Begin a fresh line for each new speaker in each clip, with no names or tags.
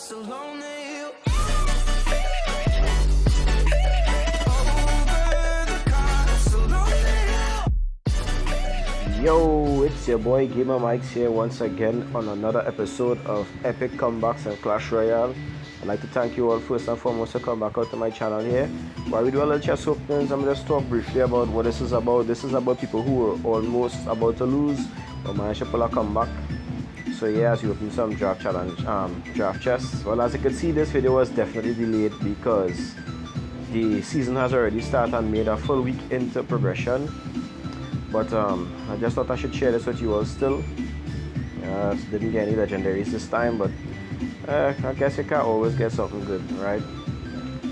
castle on the hill.
Yo, it's your boy Gamer Mike's here once again on another episode of Epic Comebacks and Clash Royale. I'd like to thank you all first and foremost to come back out to my channel here, where we do a little chess openings. I'm just talk briefly about what this is about. This is about people who are almost about to lose but manage to pull a comeback. So yeah, as you open some draft challenge, draft chess. Well, as you can see, this video was definitely delayed because the season has already started and made a full week into progression. But I just thought I should share this with you all still. Didn't get any legendaries this time, but I guess you can always get something good, right?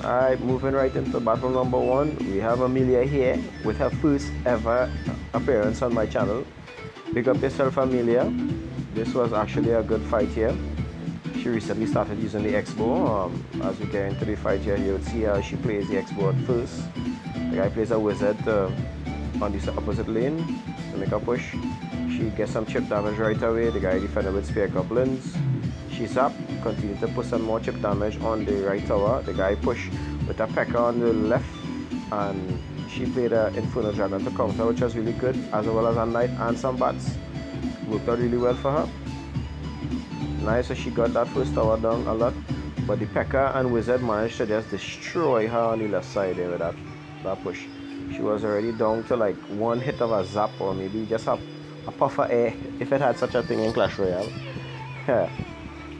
Alright, moving right into battle number 1. We have Amelia here with her first ever appearance on my channel. Pick up yourself, Amelia. This was actually a good fight here. She recently started using the X-bow. As we get into the fight here, you would see how she plays the X-bow at first. The guy plays a wizard on the opposite lane to make a push. She gets some chip damage right away. The guy defended with spear couplings. She's up, continue to put some more chip damage on the right tower. The guy pushed with a P.E.K.K.A on the left, and she played an Inferno Dragon to counter, which was really good, as well as a Knight and some bats. Worked out really well for her. Nice, so she got that first tower down a lot, but the P.E.K.K.A and Wizard managed to just destroy her on the left side there with that push. She was already down to like one hit of a zap, or maybe just a puff of air, if it had such a thing in Clash Royale.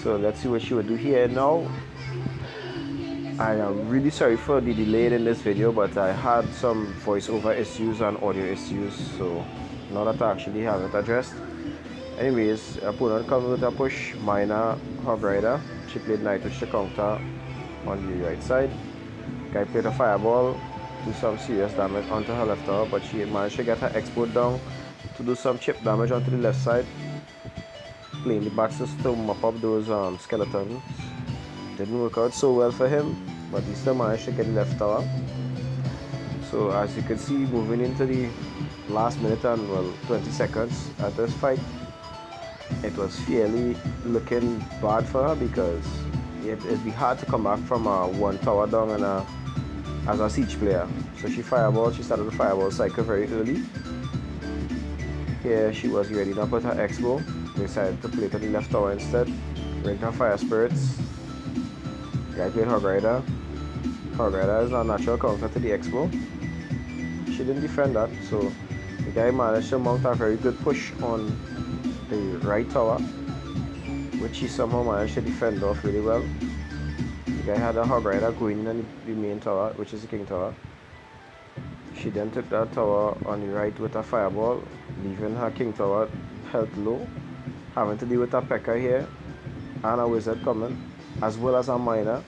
So let's see what she would do here now. I am really sorry for the delay in this video, but I had some voiceover issues and audio issues, so now that I actually have it addressed. Anyways, opponent comes with a push, minor Hog Rider. She played Knight Witch to counter on the right side. Guy played a Fireball, do some serious damage onto her left tower, but she managed to get her X-bow down to do some chip damage onto the left side. Playing the bats to mop up those skeletons. Didn't work out so well for him, but he still managed to get the left tower. So as you can see, moving into the last minute and 20 seconds at this fight, it was fairly looking bad for her because it'd be hard to come back from a one tower down and as a siege player. So she started the fireball cycle very early. Here she was ready now with her X-bow. Decided to play to the left tower instead. Bring her fire spirits. Guy played Hog Rider. Hog Rider is a natural counter to the X-bow. She didn't defend that, so the guy managed to mount a very good push on the right tower, which she somehow managed to defend off really well. The guy had a Hog Rider going in on the main tower, which is the King Tower. She then took that tower on the right with a fireball, leaving her King Tower held low, having to deal with a P.E.K.K.A here and a Wizard coming, as well as a Miner.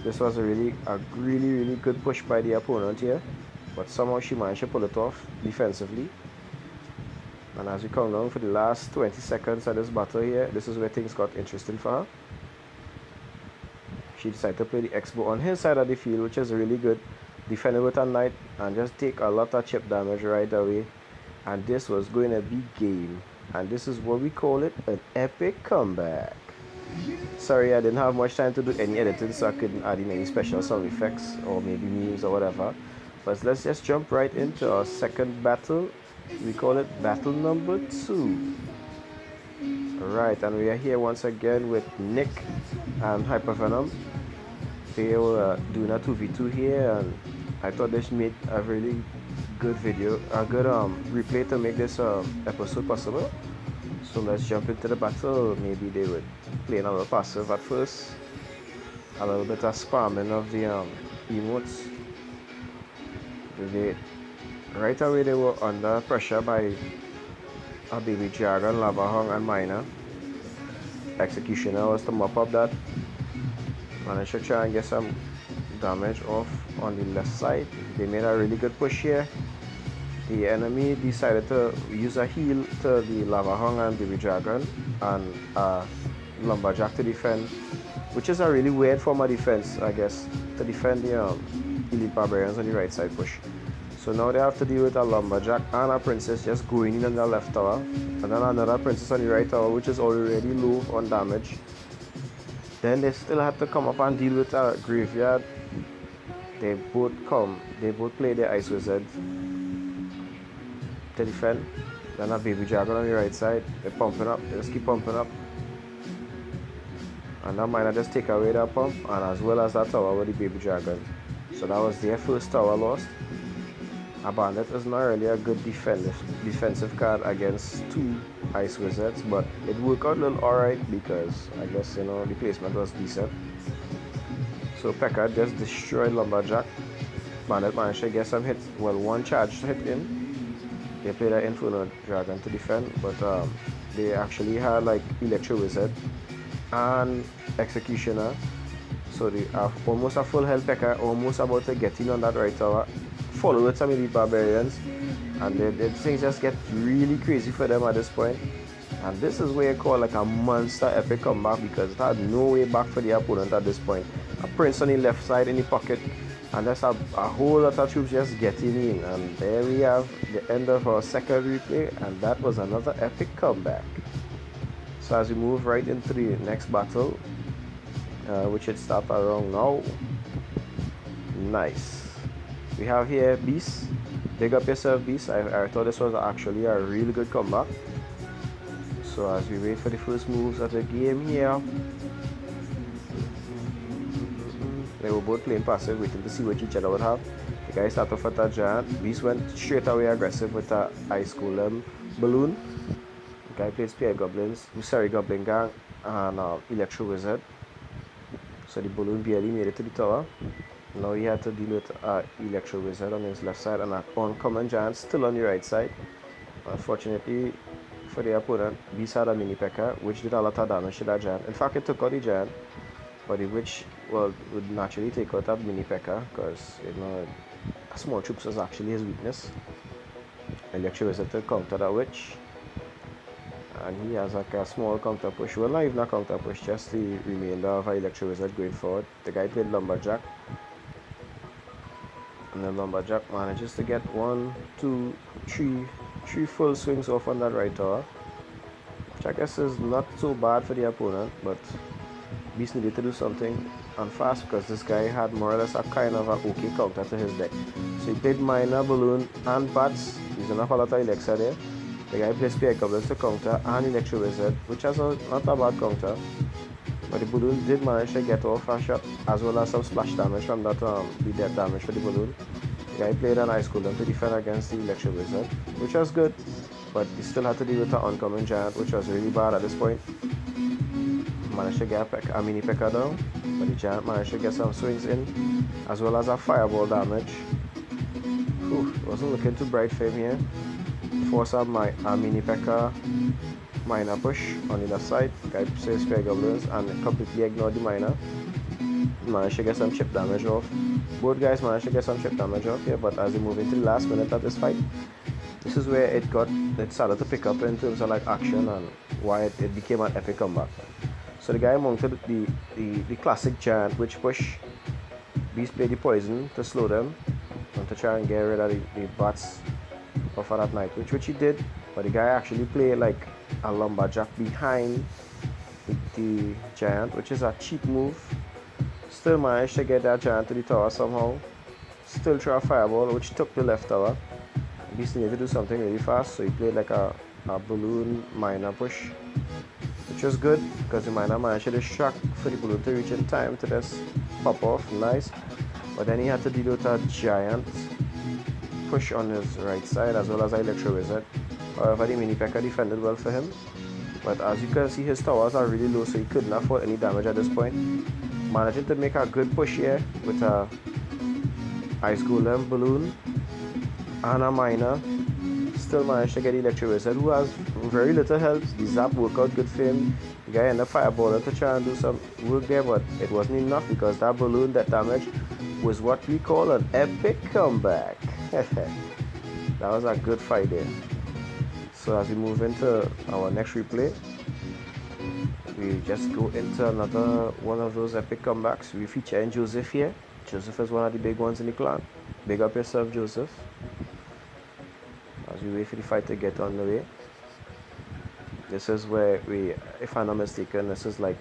This was a really good push by the opponent here, but somehow she managed to pull it off defensively. And as we come down for the last 20 seconds of this battle here, this is where things got interesting for her. She decided to play the X-bow on his side of the field, which is really good. Defended with a Knight and just take a lot of chip damage right away. And this was going to be game. And this is what we call it, an epic comeback. Sorry, I didn't have much time to do any editing, so I couldn't add in any special sound effects or maybe memes or whatever. But let's just jump right into our second battle. We call it battle number 2. Alright, and we are here once again with Nick and Hypervenom. They were doing a 2v2 here, and I thought this made a really good video, a good replay to make this episode possible. So let's jump into the battle. Maybe they would play a little passive at first, a little bit of spamming of the emotes. Right away they were under pressure by a baby dragon, lava hung and miner. Executioner was to mop up that. Managed to try and get some damage off on the left side. They made a really good push here. The enemy decided to use a heal to the lava hung and baby dragon and a lumberjack to defend, which is a really weird form of defense, I guess, to defend the elite barbarians on the right side push. So now they have to deal with a lumberjack and a princess just going in on the left tower, and then another princess on the right tower, which is already low on damage. Then they still had to come up and deal with a graveyard. They both play their Ice Wizard to defend. Then a Baby Dragon on the right side. They're pumping up. They just keep pumping up. And that miner just take away that pump, and as well as that tower with the Baby Dragon. So that was their first tower lost. A Bandit is not really a good defensive card against two Ice Wizards, but it worked out a little alright because I guess the placement was decent. So Pekka just destroyed Lumberjack. Bandit managed to get some hits, well, one charge hit in. They played an Inferno Dragon to defend, but they actually had like Electro Wizard and Executioner. So they have almost a full health Pekka, almost about to get in on that right tower. Followed with some Elite Barbarians, and the things just get really crazy for them at this point. And this is where you call like a monster epic comeback, because it had no way back for the opponent at this point. A Prince on the left side in the pocket, and there's a whole lot of troops just getting in. And there we have the end of our second replay, and that was another epic comeback. So as we move right into the next battle, which should start around now. Nice. We have here Beast. Big up yourself, Beast. I thought this was actually a really good comeback. So as we wait for the first moves of the game here, they were both playing passive, waiting to see what each other would have. The guy started off with a Giant. Beast went straight away aggressive with a Ice Golem Balloon. The guy played Spear Goblins, Goblin Gang, and Electro Wizard. So the Balloon barely made it to the tower. Now he had to deal with Electro Wizard on his left side and an uncommon Giant still on the right side. Unfortunately for the opponent, Beast had a Mini Pekka, which did a lot of damage to that Giant. In fact, it took out the Giant, but the Witch would naturally take out that Mini Pekka, because small troops was actually his weakness. Electro Wizard to counter that Witch, and he has like a small counter push. Well, not even a counter push, just the remainder of our Electro Wizard going forward. The guy played Lumberjack, and then Lumberjack manages to get 1, 2, 3 full swings off on that right tower, which I guess is not so bad for the opponent, but Beast needed to do something and fast, because this guy had more or less a kind of an okay counter to his deck. So he played Miner, Balloon, and Bats, using up a lot of Elixir there. The guy plays Spear Goblins to counter and Electro Wizard, which has not a bad counter. But the Balloon did manage to get off a shot, as well as some splash damage from that the death damage for the Balloon. The guy played an Ice Golem to defend against the Electro Wizard, which was good, but he still had to deal with an uncommon Giant, which was really bad at this point. Managed to get a Mini Pekka down, but the Giant managed to get some swings in, as well as a Fireball damage. It wasn't looking too bright for him here. Force a Mini Pekka Miner push on the left side. Guy plays Spear Goblins and completely ignored the Miner. Managed to get some chip damage off. Both guys managed to get some chip damage off here, but as we move into the last minute of this fight, this is where it started to pick up in terms of like action and why it became an epic comeback. So the guy mounted the classic Giant Witch push. Beast played the poison to slow them and to try and get rid of the Bats off of that Night Witch, which he did, but the guy actually played like a Lumberjack behind the Giant, which is a cheap move. Still managed to get that Giant to the tower somehow. Still threw a Fireball, which took the left tower. Beast needed to do something really fast, so he played like a Balloon Miner push, which was good because the Miner managed to distract for the Balloon to reach in time to just pop off. Nice. But then he had to deal with a Giant push on his right side, as well as an Electro Wizard. However, the Mini Pekka defended well for him, but as you can see, his towers are really low, so he couldn't afford any damage at this point. Managing to make a good push here with a Ice Golem Balloon and a Miner. Still managed to get Electro Wizard, who has very little health. The zap worked out good for him. The guy ended up Fireballing to try and do some work there, but it wasn't enough because that Balloon, that damage, was what we call an epic comeback. That was a good fight there. So as we move into our next replay, we just go into another one of those epic comebacks. We feature in Joseph here. Joseph is one of the big ones in the clan. Big up yourself, Joseph. As we wait for the fight to get on the way. This is where if I'm not mistaken, this is like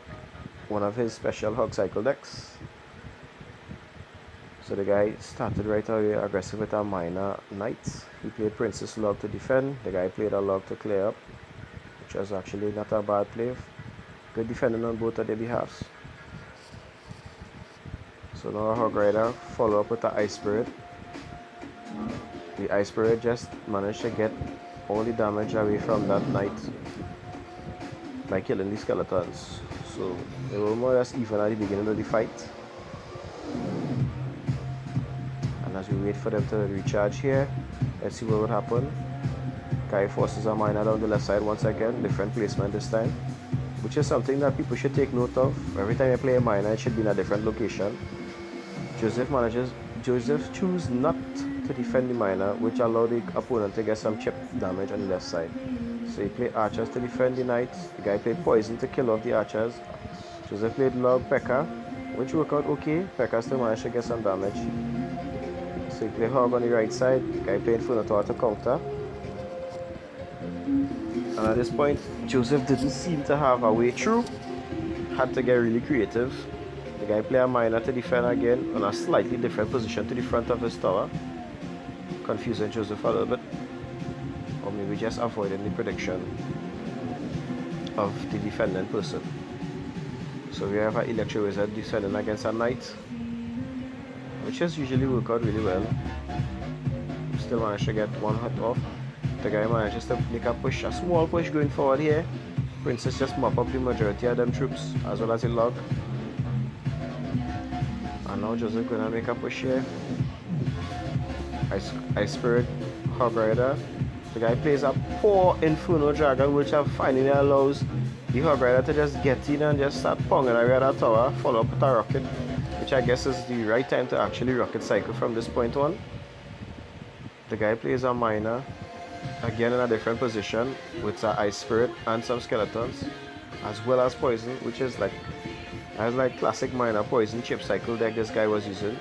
one of his special hog cycle decks. So the guy started right away aggressive with a minor knight. He played princess log to defend. The guy played a log to clear up, which was actually not a bad play. Good defending on both of their behalves. So now a hog rider follow up with the ice spirit. The ice spirit just managed to get all the damage away from that knight by killing the skeletons. So they were more or less even at the beginning of the fight. And as we wait for them to recharge here, let's see what would happen. Guy forces a miner down the left side once again, different placement this time, which is something that people should take note of. Every time you play a miner, it should be in a different location. Joseph choose not to defend the miner, which allowed the opponent to get some chip damage on the left side. So he played archers to defend the knights. The guy played poison to kill off the archers. Joseph played log P.E.K.K.A, which worked out okay. P.E.K.K.A still managed to get some damage. So he played hog on the right side. The guy played Inferno Tower to counter. And at this point, Joseph didn't seem to have a way through. Had to get really creative. The guy played a miner to defend again on a slightly different position to the front of his tower, confusing Joseph a little bit, or maybe just avoiding the prediction of the defending person. So we have an electro wizard defending against a knight, which has usually worked out really well. Still managed to get one hit off. The guy manages to make a push, a small push going forward here. Princess just mop up the majority of them troops as well as the log. And now Joseph gonna make a push here. Ice Spirit, Hog Rider. The guy plays a poor Inferno Dragon, which finally allows the Hog Rider to just get in and just start ponging away at that tower, follow up with a rocket, which I guess is the right time to actually rocket cycle from this point on. The guy plays a miner, again in a different position, with an Ice Spirit and some skeletons, as well as poison, which is like classic miner poison chip cycle deck this guy was using.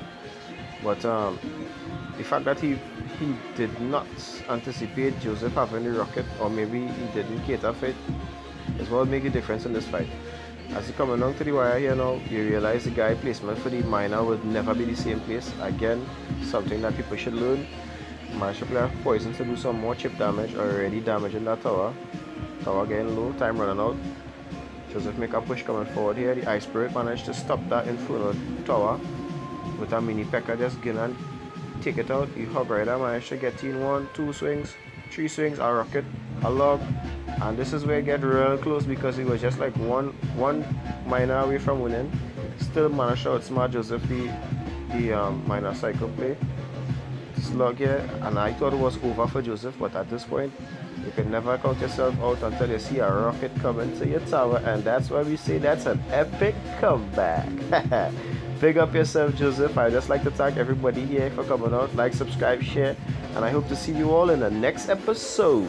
But the fact that he did not anticipate Joseph having the rocket, or maybe he didn't cater for it, is what will make the difference in this fight. As you come along to the wire here now, you realize the guy placement for the miner would never be the same place. Again, something that people should learn. Managed to play poison to do some more chip damage, already damaging that tower. Tower getting low, time running out. Joseph make a push coming forward here. The Ice Spirit managed to stop that Inferno Tower with a mini P.E.K.K.A just gonna and take it out. The Hog Rider managed to get in 1, 2 swings, 3 swings, a rocket, a log, and this is where it get real close because he was just like one miner away from winning. Still managed to outsmart Joseph the miner cycle play. Slug here, and I thought it was over for Joseph, but at this point you can never count yourself out until you see a rocket coming to your tower, and that's why we say that's an epic comeback. Big up yourself, Joseph. I just like to thank everybody here for coming out. Like, subscribe, share, and I hope to see you all in the next episode.